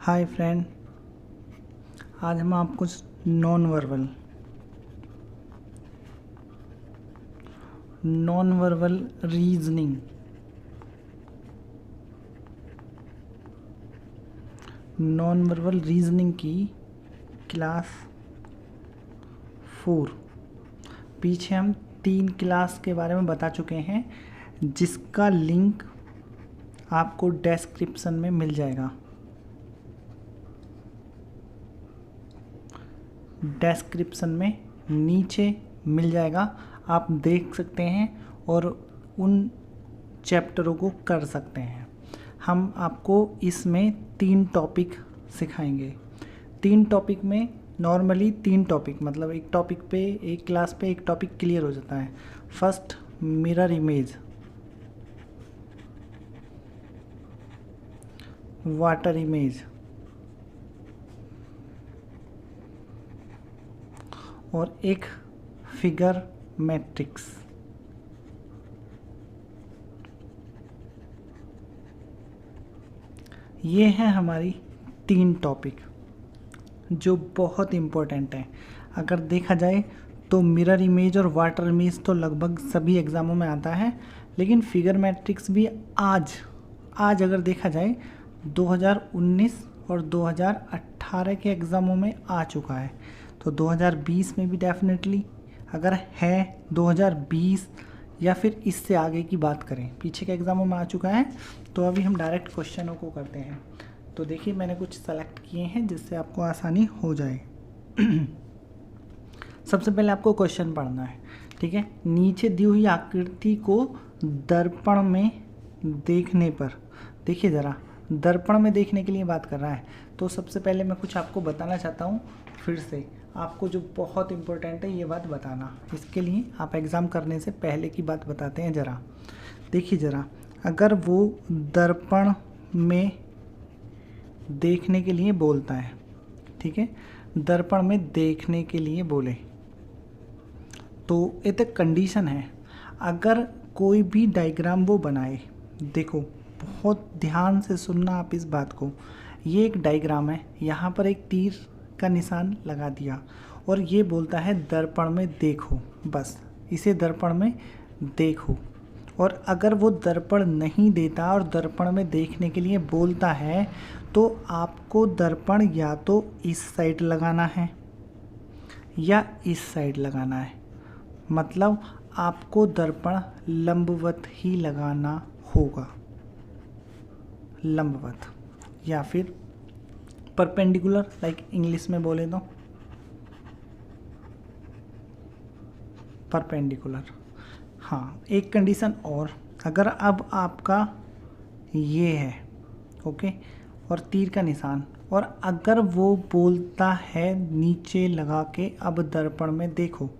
Hi friend, आज हम आपको नॉन वर्बल रीजनिंग की क्लास 4 पीछे हम 3 क्लास के बारे में बता चुके हैं, जिसका लिंक आपको डिस्क्रिप्शन में मिल जाएगा। डिस्क्रिप्शन में नीचे मिल जाएगा, आप देख सकते हैं और उन चैप्टरों को कर सकते हैं। हम आपको इसमें 3 टॉपिक सिखाएंगे। 3 टॉपिक में नॉर्मली 3 टॉपिक मतलब एक टॉपिक पे एक क्लास पे एक टॉपिक क्लियर हो जाता है। First mirror image, water image और एक फिगर मैट्रिक्स। ये हैं हमारी 3 टॉपिक जो बहुत इम्पोर्टेंट हैं। अगर देखा जाए तो मिरर इमेज और वाटर इमेज तो लगभग सभी एग्ज़ामों में आता है, लेकिन फिगर मैट्रिक्स भी आज अगर देखा जाए 2019 और 2018 के एग्ज़ामों में आ चुका है। तो 2020 में भी डेफिनेटली अगर है 2020 या फिर इससे आगे की बात करें, पीछे के एग्ज़ामों में आ चुका है। तो अभी हम डायरेक्ट क्वेश्चनों को करते हैं। तो देखिए, मैंने कुछ सेलेक्ट किए हैं जिससे आपको आसानी हो जाए। सबसे पहले आपको क्वेश्चन पढ़ना है, ठीक है। नीचे दी हुई आकृति को दर्पण में देखने पर, देखिए ज़रा, दर्पण में देखने के लिए बात कर रहा है। तो सबसे पहले मैं कुछ आपको बताना चाहता हूँ, फिर से आपको जो बहुत इम्पोर्टेंट है ये बात बताना। इसके लिए आप एग्ज़ाम करने से पहले की बात बताते हैं। ज़रा देखिए, ज़रा अगर वो दर्पण में देखने के लिए बोलता है, ठीक है, दर्पण में देखने के लिए बोले तो ये तो कंडीशन है। अगर कोई भी डायग्राम वो बनाए, देखो बहुत ध्यान से सुनना आप इस बात को। ये एक डायग्राम है, यहाँ पर एक तीर का निशान लगा दिया और ये बोलता है दर्पण में देखो, बस इसे दर्पण में देखो। और अगर वो दर्पण नहीं देता और दर्पण में देखने के लिए बोलता है तो आपको दर्पण या तो इस साइड लगाना है या इस साइड लगाना है। मतलब आपको दर्पण लंबवत ही लगाना होगा, लंबवत या फिर परपेंडिकुलर, लाइक इंग्लिश में बोले तो परपेंडिकुलर। हाँ, एक कंडीशन और, अगर अब आपका ये है, ओके, और तीर का निशान, और अगर वो बोलता है नीचे लगा के अब दर्पण में देखो,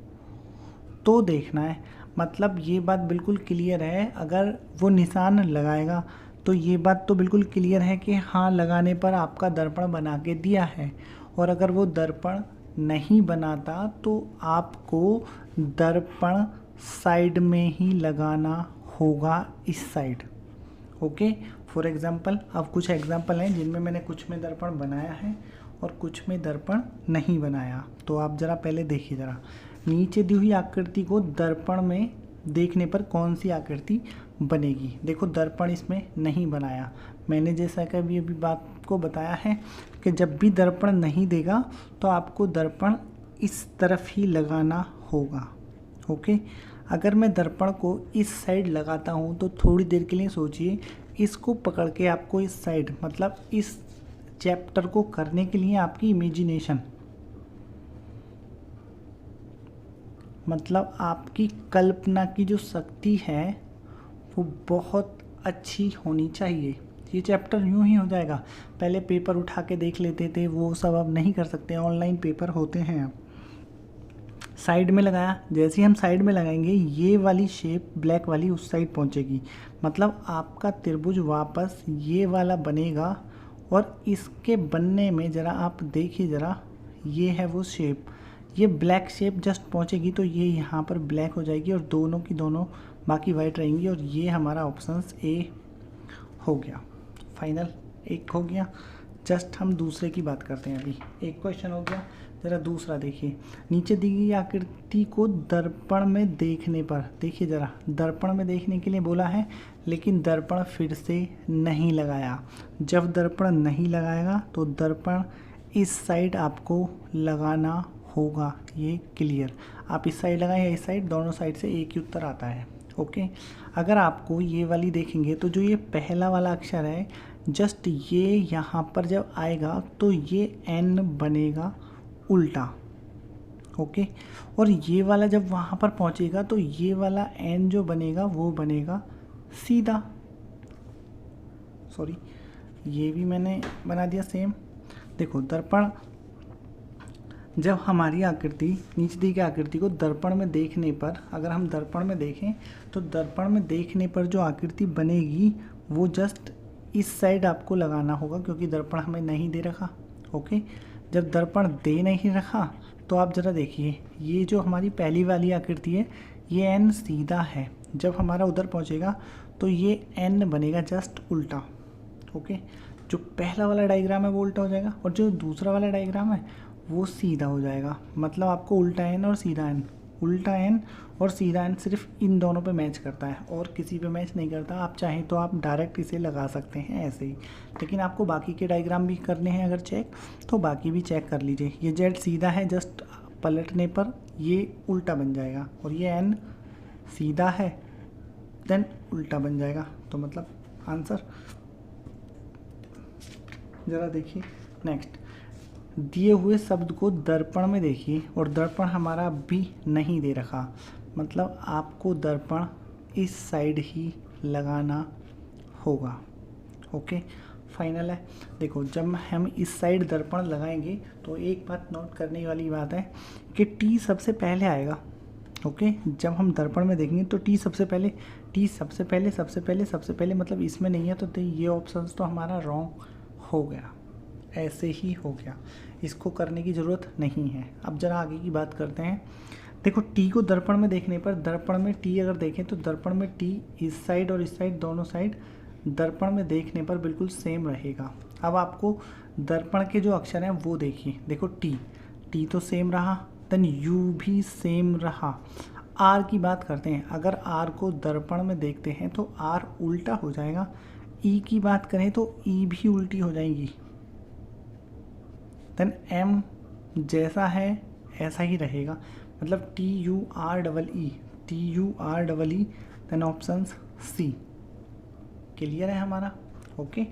तो देखना है। मतलब ये बात बिल्कुल क्लियर है, अगर वो निशान लगाएगा तो ये बात तो बिल्कुल क्लियर है कि हाँ, लगाने पर आपका दर्पण बना के दिया है। और अगर वो दर्पण नहीं बनाता तो आपको दर्पण साइड में ही लगाना होगा, इस साइड, ओके। फॉर एग्ज़ाम्पल, अब कुछ एग्ज़ाम्पल हैं जिनमें मैंने कुछ में दर्पण बनाया है और कुछ में दर्पण नहीं बनाया। तो आप ज़रा पहले देखिए, ज़रा नीचे दी हुई आकृति को दर्पण में देखने पर कौन सी आकृति बनेगी। देखो, दर्पण इसमें नहीं बनाया मैंने, जैसा कि अभी बात को बताया है कि जब भी दर्पण नहीं देगा तो आपको दर्पण इस तरफ ही लगाना होगा, ओके। अगर मैं दर्पण को इस साइड लगाता हूँ तो थोड़ी देर के लिए सोचिए, इसको पकड़ के आपको इस साइड, मतलब इस चैप्टर को करने के लिए आपकी इमेजिनेशन, मतलब आपकी कल्पना की जो शक्ति है वो बहुत अच्छी होनी चाहिए। ये चैप्टर यूं ही हो जाएगा। पहले पेपर उठा के देख लेते थे, वो सब अब नहीं कर सकते, ऑनलाइन पेपर होते हैं। अब साइड में लगाया, जैसे ही हम साइड में लगाएंगे ये वाली शेप ब्लैक वाली उस साइड पहुंचेगी, मतलब आपका त्रिभुज वापस ये वाला बनेगा। और इसके बनने में ज़रा आप देखिए, ज़रा ये है वो शेप, ये ब्लैक शेप जस्ट पहुंचेगी तो ये यहाँ पर ब्लैक हो जाएगी और दोनों की दोनों बाकी वाइट रहेंगी। और ये हमारा ऑप्शन ए हो गया, फाइनल एक हो गया। जस्ट हम दूसरे की बात करते हैं। अभी एक क्वेश्चन हो गया, ज़रा दूसरा देखिए। नीचे दी गई आकृति को दर्पण में देखने पर, देखिए ज़रा, दर्पण में देखने के लिए बोला है, लेकिन दर्पण फिर से नहीं लगाया। जब दर्पण नहीं लगाएगा तो दर्पण इस साइड आपको लगाना होगा, ये क्लियर। आप इस साइड लगाएं या इस साइड, दोनों साइड से एक ही उत्तर आता है। ओके, अगर आपको ये वाली देखेंगे तो जो ये पहला वाला अक्षर है, जस्ट ये यहाँ पर जब आएगा तो ये एन बनेगा उल्टा। ओके, और ये वाला जब वहाँ पर पहुँचेगा तो ये वाला एन जो बनेगा वो बनेगा सीधा। सॉरी, ये भी मैंने बना दिया सेम। देखो, दर्पण जब हमारी आकृति, नीचे दी गई आकृति को दर्पण में देखने पर, अगर हम दर्पण में देखें तो दर्पण में देखने पर जो आकृति बनेगी वो जस्ट इस साइड आपको लगाना होगा, क्योंकि दर्पण हमें नहीं दे रखा। ओके, जब दर्पण दे नहीं रखा तो आप ज़रा देखिए, ये जो हमारी पहली वाली आकृति है ये एन सीधा है, जब हमारा उधर पहुंचेगा तो ये एन बनेगा जस्ट उल्टा। ओके, जो पहला वाला डायग्राम है वो उल्टा हो जाएगा और जो दूसरा वाला डायग्राम है वो सीधा हो जाएगा। मतलब आपको उल्टा एन और सीधा एन, उल्टा एन और सीधा एन सिर्फ इन दोनों पे मैच करता है और किसी पे मैच नहीं करता। आप चाहें तो आप डायरेक्ट इसे लगा सकते हैं ऐसे ही, लेकिन आपको बाकी के डायग्राम भी करने हैं अगर चेक, तो बाकी भी चेक कर लीजिए। ये जेड सीधा है, जस्ट पलटने पर ये उल्टा बन जाएगा, और ये एन सीधा है देन उल्टा बन जाएगा। तो मतलब आंसर, ज़रा देखिए नेक्स्ट, दिए हुए शब्द को दर्पण में देखिए और दर्पण हमारा भी नहीं दे रखा, मतलब आपको दर्पण इस साइड ही लगाना होगा। ओके, फाइनल है। देखो, जब हम इस साइड दर्पण लगाएंगे तो एक बात नोट करने वाली बात है कि टी सबसे पहले आएगा। ओके, जब हम दर्पण में देखेंगे तो टी सबसे पहले, टी सबसे पहले सबसे पहले सबसे पहले, मतलब इसमें नहीं है तो ये ऑप्शन तो हमारा रॉन्ग हो गया, ऐसे ही हो गया, इसको करने की ज़रूरत नहीं है। अब ज़रा आगे की बात करते हैं। देखो, टी को दर्पण में देखने पर, दर्पण में टी अगर देखें तो दर्पण में टी इस साइड और इस साइड दोनों साइड दर्पण में देखने पर बिल्कुल सेम रहेगा। अब आपको दर्पण के जो अक्षर हैं वो देखिए। देखो, टी, टी तो सेम रहा, देन यू भी सेम रहा। आर की बात करते हैं, अगर आर को दर्पण में देखते हैं तो आर उल्टा हो जाएगा। ई की बात करें तो ई भी उल्टी हो जाएगी। देन एम जैसा है ऐसा ही रहेगा, मतलब T U R double E, T U R double E, then option C. Clear है हमारा? ओके,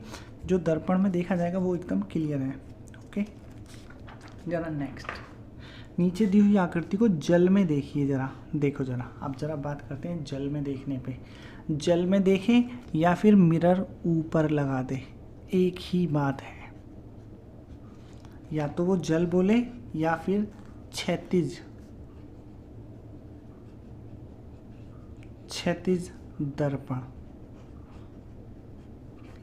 जो दर्पण में देखा जाएगा वो एकदम क्लियर है। ओके, जरा नेक्स्ट, नीचे दी हुई आकृति को जल में देखिए जरा। देखो जरा, अब जरा बात करते हैं जल में देखने पे। जल में देखें या फिर मिरर ऊपर लगा दे, एक ही बात है। या तो वो जल बोले या फिर क्षैतिज दर्पण,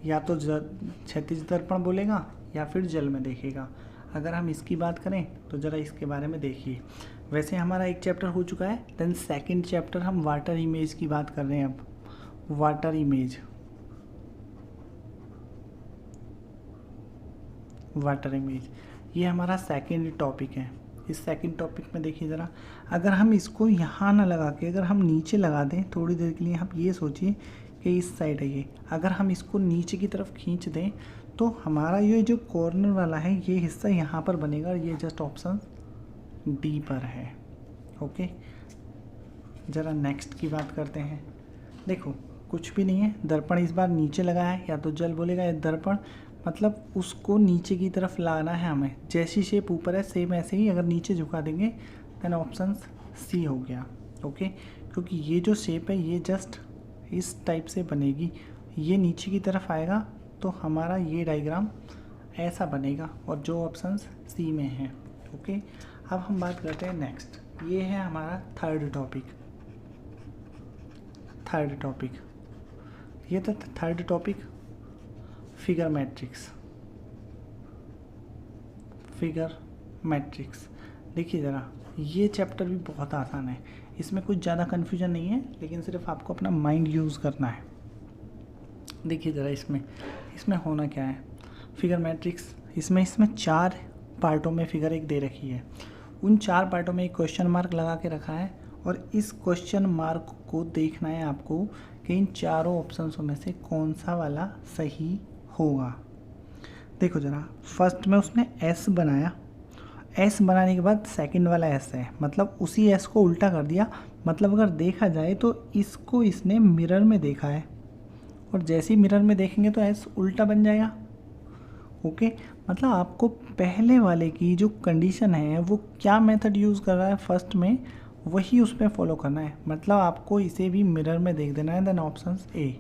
या तो क्षैतिज दर्पण बोलेगा या फिर जल में देखेगा। अगर हम इसकी बात करें तो ज़रा इसके बारे में देखिए। वैसे हमारा एक चैप्टर हो चुका है, देन सेकंड चैप्टर हम वाटर इमेज की बात कर रहे हैं। अब वाटर इमेज, वाटर इमेज ये हमारा सेकंड टॉपिक है। इस सेकंड टॉपिक में देखिए ज़रा, अगर हम इसको यहाँ ना लगा के अगर हम नीचे लगा दें थोड़ी देर के लिए, आप ये सोचिए कि इस साइड है ये, अगर हम इसको नीचे की तरफ खींच दें तो हमारा ये जो कॉर्नर वाला है ये हिस्सा यहाँ पर बनेगा, और ये जस्ट ऑप्शन डी पर है। ओके, ज़रा नेक्स्ट की बात करते हैं। देखो, कुछ भी नहीं है, दर्पण इस बार नीचे लगा है, या तो जल बोलेगा या दर्पण, मतलब उसको नीचे की तरफ लाना है हमें। जैसी शेप ऊपर है सेम ऐसे ही अगर नीचे झुका देंगे देन ऑप्शन सी हो गया। ओके, क्योंकि ये जो शेप है ये जस्ट इस टाइप से बनेगी, ये नीचे की तरफ आएगा तो हमारा ये डायग्राम ऐसा बनेगा, और जो ऑप्शन सी में है। ओके, अब हम बात करते हैं नेक्स्ट, ये है हमारा थर्ड टॉपिक। ये था थर्ड टॉपिक, फिगर मैट्रिक्स। देखिए ज़रा, ये चैप्टर भी बहुत आसान है, इसमें कुछ ज़्यादा कन्फ्यूजन नहीं है, लेकिन सिर्फ आपको अपना माइंड यूज़ करना है। देखिए ज़रा, इसमें होना क्या है। फिगर मैट्रिक्स इसमें 4 पार्टों में फिगर एक दे रखी है। उन 4 पार्टों में एक क्वेश्चन मार्क लगा के रखा है और इस क्वेश्चन मार्क को देखना है आपको कि इन चारों ऑप्शंसों में से कौन सा वाला सही होगा। देखो ज़रा, फर्स्ट में उसने एस बनाया, एस बनाने के बाद सेकंड वाला एस है, मतलब उसी एस को उल्टा कर दिया। मतलब अगर देखा जाए तो इसको इसने मिरर में देखा है और जैसे ही मिरर में देखेंगे तो एस उल्टा बन जाएगा। ओके, मतलब आपको पहले वाले की जो कंडीशन है वो क्या मेथड यूज़ कर रहा है फर्स्ट में, वही उस पर फॉलो करना है। मतलब आपको इसे भी मिरर में देख देना है, देन ऑप्शन ए,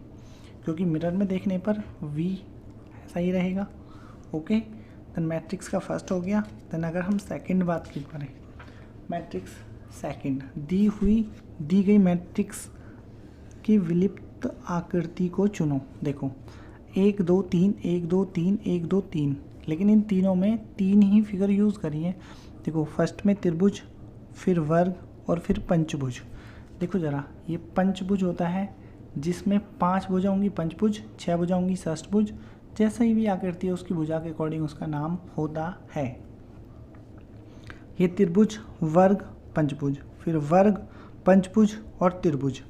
क्योंकि मिरर में देखने पर वी सही रहेगा। ओके, देन मैट्रिक्स का फर्स्ट हो गया। देन अगर हम सेकंड बात की करें, मैट्रिक्स सेकंड, दी गई मैट्रिक्स की विलिप्त आकृति को चुनो। देखो 1 2 3 1 2 3 1 2 3, लेकिन इन तीनों में 3 ही फिगर यूज़ करी है। देखो फर्स्ट में त्रिभुज, फिर वर्ग और फिर पंचभुज। देखो ज़रा, ये पंचभुज होता है जिसमें 5 भुजा होंगी पंचभुज, 6 भुजा होंगी षष्ठभुज। जैसा ही भी आकृति है उसकी भुजा के अकॉर्डिंग उसका नाम होता है। ये त्रिभुज, वर्ग, पंचभुज, फिर वर्ग, पंचभुज और त्रिभुज,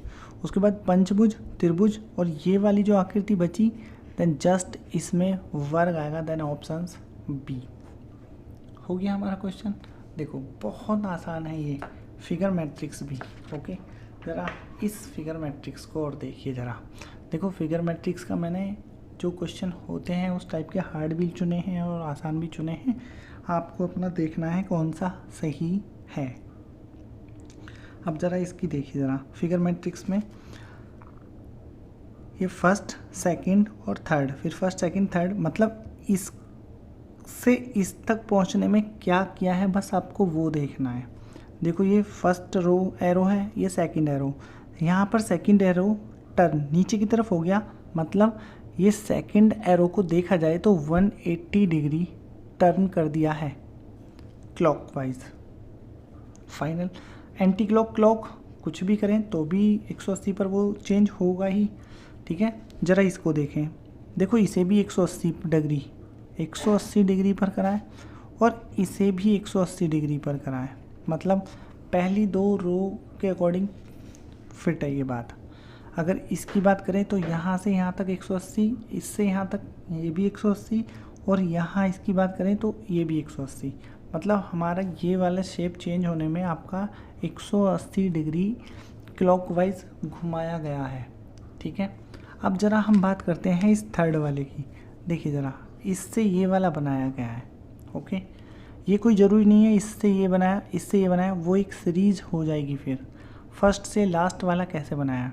उसके बाद पंचभुज, त्रिभुज और ये वाली जो आकृति बची, देन जस्ट इसमें वर्ग आएगा, देन ऑप्शन बी। हो गया हमारा क्वेश्चन। देखो बहुत आसान है ये फिगर मैट्रिक्स भी। ओके, ज़रा इस फिगर मैट्रिक्स को और देखिए ज़रा। देखो फिगर मैट्रिक्स का मैंने जो क्वेश्चन होते हैं उस टाइप के हार्ड भी चुने हैं और आसान भी चुने हैं। आपको अपना देखना है कौन सा सही है। अब ज़रा इसकी देखिए ज़रा, फिगर मैट्रिक्स में ये फर्स्ट, सेकंड और थर्ड, फिर फर्स्ट सेकंड थर्ड, मतलब इससे इस तक पहुंचने में क्या किया है बस आपको वो देखना है। देखो ये फर्स्ट रो एरो है, ये सेकंड एरो, यहाँ पर सेकंड एरो टर्न नीचे की तरफ हो गया, मतलब ये सेकंड एरो को देखा जाए तो 180 डिग्री टर्न कर दिया है क्लॉकवाइज। फाइनल एंटी क्लॉक कुछ भी करें तो भी 180 पर वो चेंज होगा ही। ठीक है, ज़रा इसको देखें। देखो इसे भी 180 डिग्री पर कराए और इसे भी 180 डिग्री पर कराए, मतलब पहली 2 रो के अकॉर्डिंग फिट है ये बात। अगर इसकी बात करें तो यहाँ से यहाँ तक 180, इससे यहाँ तक ये भी 180 और यहाँ इसकी बात करें तो ये भी 180, मतलब हमारा ये वाला शेप चेंज होने में आपका 180 डिग्री क्लॉकवाइज घुमाया गया है। ठीक है, अब ज़रा हम बात करते हैं इस थर्ड वाले की। देखिए ज़रा, इससे ये वाला बनाया गया है। ओके, ये कोई ज़रूरी नहीं है इससे ये बनाया इससे ये बनाया, वो एक सीरीज हो जाएगी। फिर फर्स्ट से लास्ट वाला कैसे बनाया,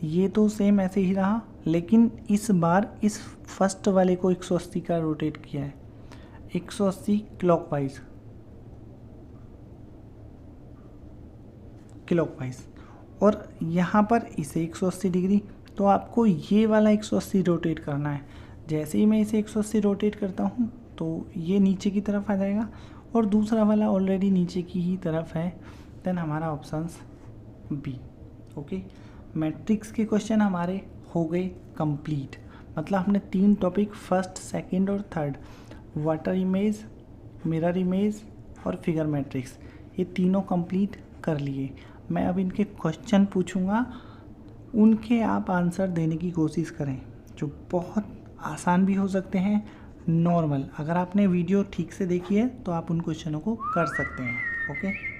ये तो सेम ऐसे ही रहा, लेकिन इस बार इस फर्स्ट वाले को 180 का रोटेट किया है, 180 क्लॉकवाइज और यहाँ पर इसे 180 डिग्री। तो आपको ये वाला 180 रोटेट करना है। जैसे ही मैं इसे 180 रोटेट करता हूँ तो ये नीचे की तरफ आ जाएगा और दूसरा वाला ऑलरेडी नीचे की ही तरफ है, देन हमारा ऑप्शंस बी। ओके, मैट्रिक्स के क्वेश्चन हमारे हो गए कंप्लीट। मतलब हमने 3 टॉपिक फर्स्ट, सेकंड और third, water image, mirror image और फिगर मैट्रिक्स, ये तीनों कंप्लीट कर लिए। मैं अब इनके क्वेश्चन पूछूंगा, उनके आप आंसर देने की कोशिश करें, जो बहुत आसान भी हो सकते हैं, नॉर्मल। अगर आपने वीडियो ठीक से देखी है तो आप उन क्वेश्चनों को कर सकते हैं। ओके,